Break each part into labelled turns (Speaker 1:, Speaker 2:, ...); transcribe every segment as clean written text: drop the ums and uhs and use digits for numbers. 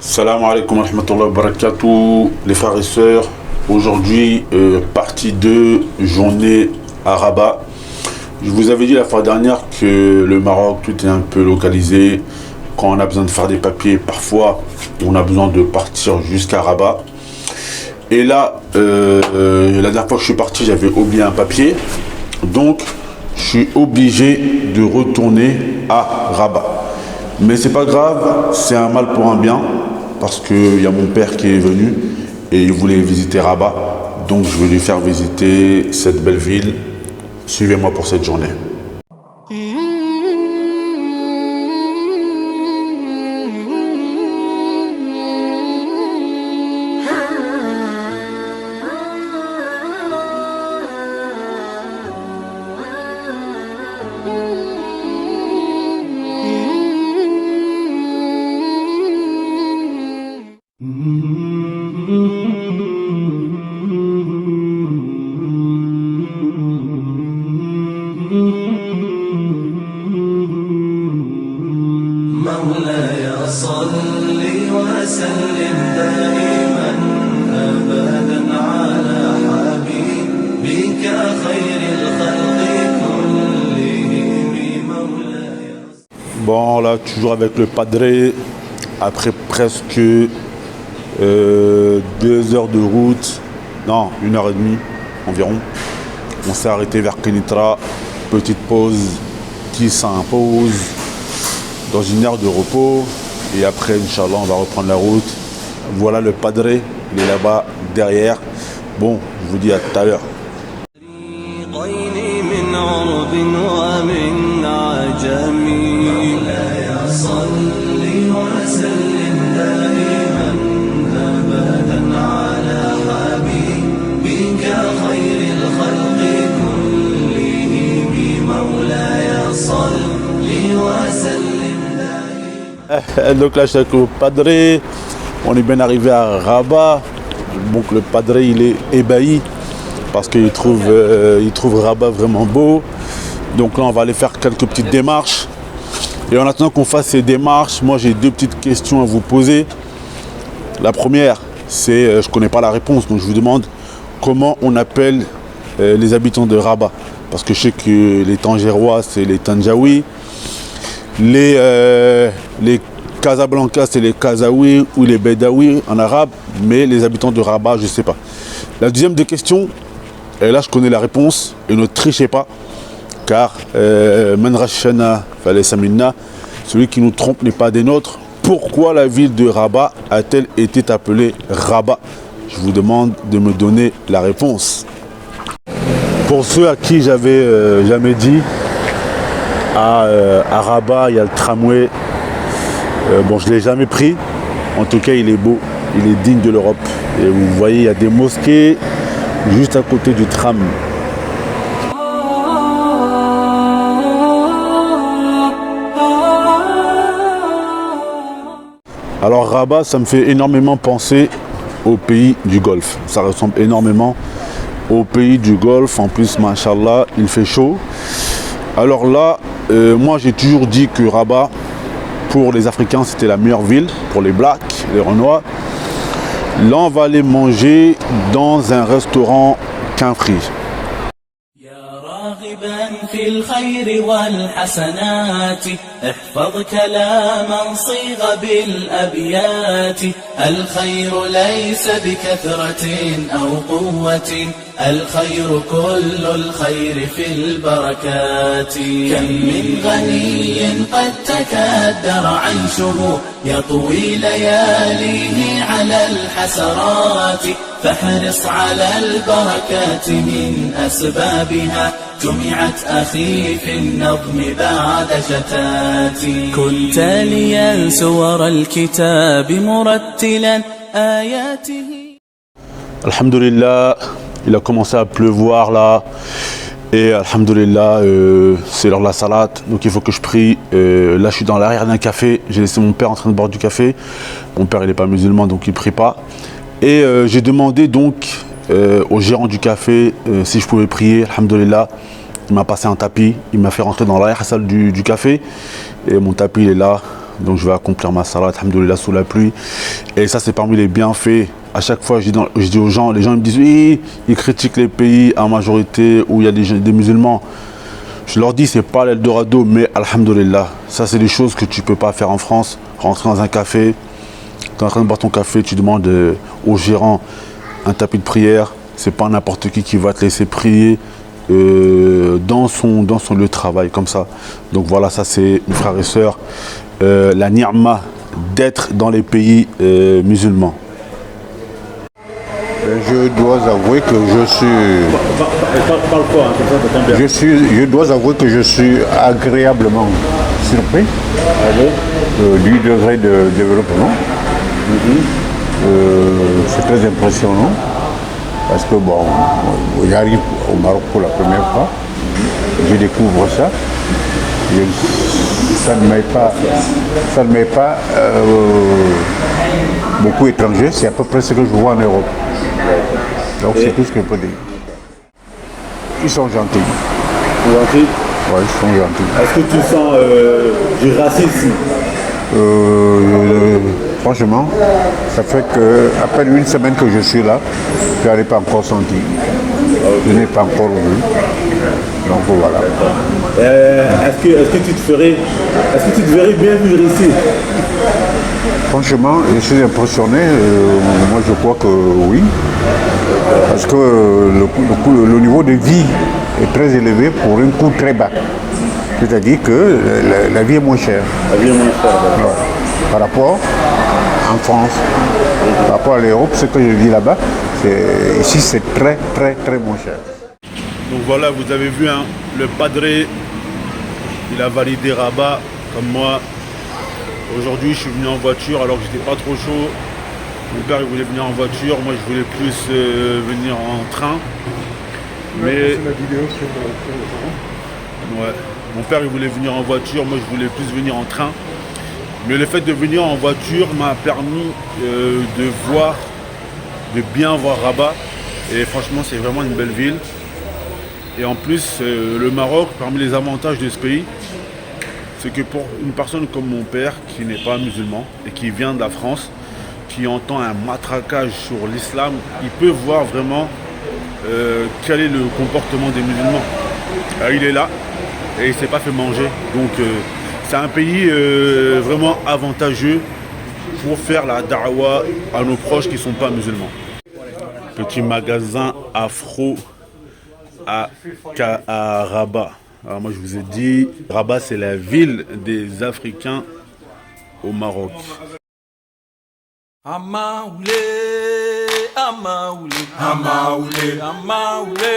Speaker 1: Salam alaikum wa rahmatullahi wa barakatuh, les frères et sœurs. Aujourd'hui, partie 2, journée à Rabat. Je vous avais dit la fois dernière que le Maroc, tout est un peu localisé. Quand on a besoin de faire des papiers, parfois, on a besoin de partir jusqu'à Rabat. Et là, la dernière fois que je suis parti, j'avais oublié un papier. Donc, je suis obligé de retourner à Rabat. Mais c'est pas grave, c'est un mal pour un bien. Parce qu'il y a mon père qui est venu et il voulait visiter Rabat. Donc je vais lui faire visiter cette belle ville. Suivez-moi pour cette journée.
Speaker 2: مولاي صل وسلم دائما أبدا على حبيبك خير الخلق كلهم مولاي.
Speaker 1: Bon, là, toujours avec le padré, après presque 2 heures de route, non, 1h30 environ. On s'est arrêté vers Kenitra, petite pause qui s'impose. Dans une heure de repos et après Inch'Allah on va reprendre la route. Voilà le padré, il est là-bas derrière. Bon, je vous dis à tout à l'heure. Donc là je suis avec le padré, on est bien arrivé à Rabat. Donc le padré il est ébahi parce qu'il trouve Rabat vraiment beau. Donc là on va aller faire quelques petites démarches. Et en attendant qu'on fasse ces démarches, moi j'ai 2 petites questions à vous poser. La première, c'est, je ne connais pas la réponse, donc je vous demande comment on appelle les habitants de Rabat. Parce que je sais que les Tangérois c'est les Tandjaouis. Les Casablanca, c'est les Kazaouis ou les Bedaouis en arabe, mais les habitants de Rabat, je ne sais pas. La deuxième des questions, et là je connais la réponse, et ne trichez pas, car Man Rashana Falaysa Minna, celui qui nous trompe n'est pas des nôtres. Pourquoi la ville de Rabat a-t-elle été appelée Rabat? Je vous demande de me donner la réponse. Pour ceux à qui j'avais jamais dit, à Rabat, il y a le tramway. Bon, je ne l'ai jamais pris. En tout cas, il est beau. Il est digne de l'Europe. Et vous voyez, il y a des mosquées juste à côté du tram. Alors, Rabat, ça me fait énormément penser au pays du Golfe. Ça ressemble énormément au pays du Golfe. En plus, machallah, il fait chaud. Alors là, moi j'ai toujours dit que Rabat, pour les Africains, c'était la meilleure ville, pour les Blacks, les Renois. Là, on va aller manger dans un restaurant Quinfri.
Speaker 2: راغبا في الخير والحسنات احفظ كلاما صيغ بالأبيات الخير ليس بكثرة أو قوة الخير كل الخير في البركات كم من غني قد تكدر عيشه يطوي لياليه على الحسرات فاحرص على البركات من أسبابها جمعت أخي في النظم بعد شتات كنت ليا سور الكتاب مرتلا آياته.
Speaker 1: Alhamdulillah, il a commencé à pleuvoir là. Et alhamdulillah, c'est l'heure de la salat, donc il faut que je prie. Là je suis dans l'arrière d'un café, j'ai laissé mon père en train de boire du café. Mon père il n'est pas musulman donc il ne prie pas. Et j'ai demandé donc au gérant du café si je pouvais prier, alhamdulillah. Il m'a passé un tapis, il m'a fait rentrer dans l'arrière-salle du café. Et mon tapis il est là, Donc je vais accomplir ma salat, alhamdoulilah, sous la pluie. Et ça, c'est parmi les bienfaits. À chaque fois, je dis aux gens, les gens me disent, oui, ils critiquent les pays en majorité où il y a des musulmans. Je leur dis, c'est pas l'Eldorado, mais alhamdoulilah, ça c'est des choses que tu peux pas faire en France. Rentrer dans un café, tu es en train de boire ton café, tu demandes au gérant un tapis de prière. C'est pas n'importe qui va te laisser prier dans son lieu de travail, comme ça. Donc voilà, ça c'est, mes frères et sœurs, la ni'ma d'être dans les pays musulmans.
Speaker 3: Je dois avouer que je dois avouer que je suis agréablement surpris du degré de développement. C'est très impressionnant parce que bon, j'arrive au Maroc pour la première fois, je découvre ça. Ça ne m'est pas beaucoup étranger, c'est à peu près ce que je vois en Europe. Donc c'est tout ce que je peux dire. Ils sont gentils.
Speaker 1: Gentils?
Speaker 3: Oui, ils sont gentils.
Speaker 1: Est-ce que tu sens du racisme?
Speaker 3: Franchement, ça fait qu'à peine une semaine que je suis là, je n'en ai pas encore senti. Je n'ai pas encore vu. Donc voilà.
Speaker 1: Est-ce que tu te verrais bien vivre ici?
Speaker 3: Franchement, je suis impressionné. Moi, je crois que oui. Parce que le niveau de vie est très élevé pour un coût très bas. C'est-à-dire que la vie est moins chère.
Speaker 1: La vie est moins chère.
Speaker 3: Ouais. Par rapport en France, par rapport à l'Europe, ce que je vis là-bas, ici c'est très très très moins cher.
Speaker 1: Donc voilà, vous avez vu, hein, le padré, il a validé Rabat comme moi. Aujourd'hui, je suis venu en voiture alors que j'étais pas trop chaud. Mon père il voulait venir en voiture, moi je voulais plus venir en train. Mais
Speaker 3: la vidéo sur le
Speaker 1: ouais. Mon père il voulait venir en voiture, moi je voulais plus venir en train. Mais le fait de venir en voiture m'a permis de bien voir Rabat. Et franchement, c'est vraiment une belle ville. Et en plus, le Maroc, parmi les avantages de ce pays, c'est que pour une personne comme mon père, qui n'est pas musulman et qui vient de la France, qui entend un matraquage sur l'islam, il peut voir vraiment quel est le comportement des musulmans. Il est là et il ne s'est pas fait manger. Donc c'est un pays vraiment avantageux pour faire la da'wa à nos proches qui ne sont pas musulmans. Petit magasin afro à Rabat. Alors moi je vous ai dit, Rabat c'est la ville des Africains au Maroc.
Speaker 4: Amaoulé, Amaoulé, Amaoulé, Amaoulé,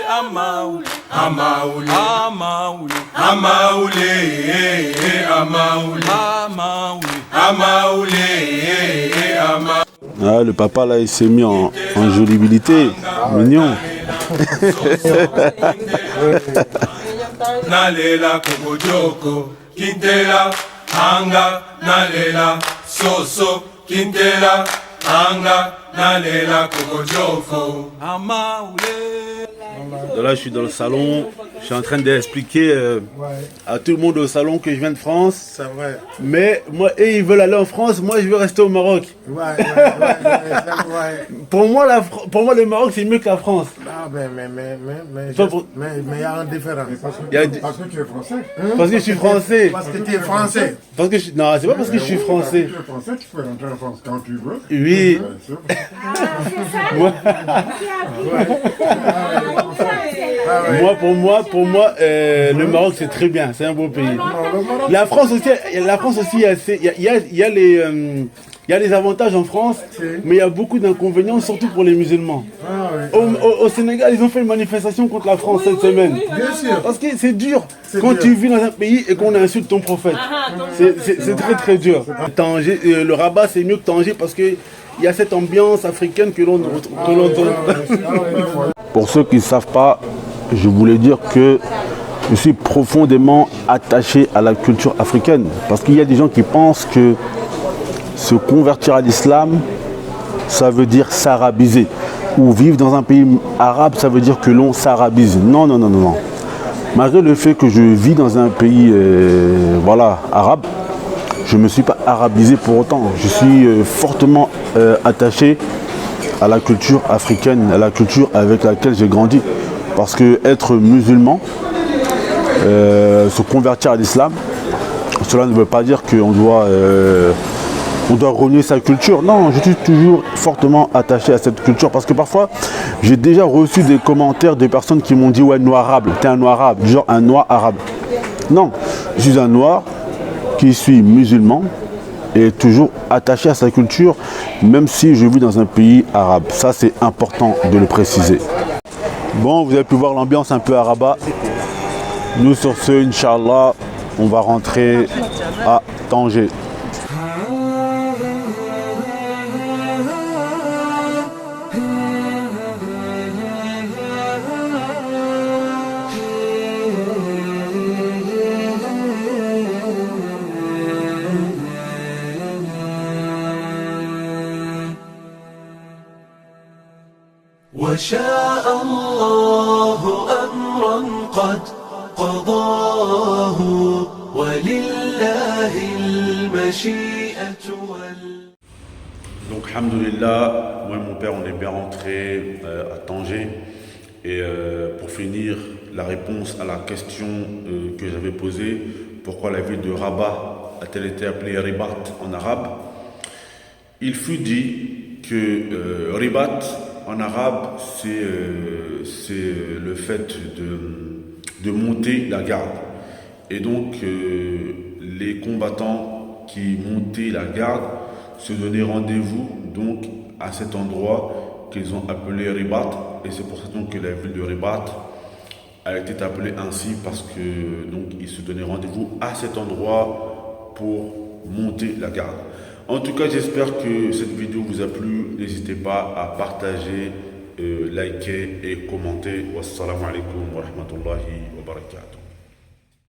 Speaker 4: Amaoulé, Amaoulé, Amaoulé, Amaoulé, Amaoulé, Amaoulé.
Speaker 1: Ah, le papa là il s'est mis en jolibilité, mignon.
Speaker 4: Nalela Kokojoko, Kintela, Anga, Nalela, Soso, Kintela, Anga, Nalela Kokojoko.
Speaker 1: Là, je suis dans le salon, je suis en train d'expliquer à tout le monde au salon que je viens de France.
Speaker 5: C'est vrai.
Speaker 1: Mais moi, ils veulent aller en France, moi je veux rester au Maroc.
Speaker 5: Ouais.
Speaker 1: Pour moi, le Maroc c'est mieux que la France.
Speaker 5: Ah, mais il y a une différence.
Speaker 3: Parce que tu es français.
Speaker 1: Parce que je suis français.
Speaker 5: Parce que tu es français.
Speaker 1: Parce que non, c'est pas parce que je suis français.
Speaker 3: Tu es français, tu peux rentrer en France quand tu veux.
Speaker 1: Oui. Pour moi, le Maroc c'est très bien, c'est un beau pays. La France aussi, il y a les avantages en France, mais il y a beaucoup d'inconvénients, surtout pour les musulmans. Au Sénégal, ils ont fait une manifestation contre la France cette semaine.
Speaker 5: Bien sûr.
Speaker 1: Parce que c'est dur quand tu vis dans un pays et qu'on insulte ton prophète. C'est très très dur. Tanger, le Rabat c'est mieux que Tanger parce qu'il y a cette ambiance africaine que l'on entend. Pour ceux qui ne savent pas, je voulais dire que je suis profondément attaché à la culture africaine. Parce qu'il y a des gens qui pensent que se convertir à l'islam, ça veut dire s'arabiser. Ou vivre dans un pays arabe, ça veut dire que l'on s'arabise. Non. Malgré le fait que je vis dans un pays arabe, je ne me suis pas arabisé pour autant. Je suis fortement attaché à la culture africaine, à la culture avec laquelle j'ai grandi. Parce que être musulman, se convertir à l'islam, cela ne veut pas dire qu'on doit renier sa culture. Non, je suis toujours fortement attaché à cette culture parce que parfois, j'ai déjà reçu des commentaires de personnes qui m'ont dit « Ouais, noir arabe, t'es un noir arabe, genre un noir arabe ». Non, je suis un noir qui suis musulman et toujours attaché à sa culture, même si je vis dans un pays arabe. Ça, c'est important de le préciser. Bon, vous avez pu voir l'ambiance un peu arabe. Nous, sur ce, Inch'Allah, on va rentrer à Tanger.
Speaker 2: وشاء الله أمرا قد قضاه ولله المشيئة
Speaker 1: Donc, alhamdoulilah, moi et mon père, on est bien rentrés à Tanger. Et pour finir, la réponse à la question que j'avais posée, pourquoi la ville de Rabat a-t-elle été appelée Ribat en arabe? Il fut dit que Ribat en arabe, c'est le fait de monter la garde. Et donc, les combattants qui montaient la garde se donnaient rendez-vous donc à cet endroit qu'ils ont appelé Ribat. Et c'est pour ça donc que la ville de Ribat a été appelée ainsi parce que donc ils se donnaient rendez-vous à cet endroit pour monter la garde. En tout cas, j'espère que cette vidéo vous a plu. N'hésitez pas à partager, liker et commenter. Wassalamu alaikum wa rahmatullahi wa barakatuh.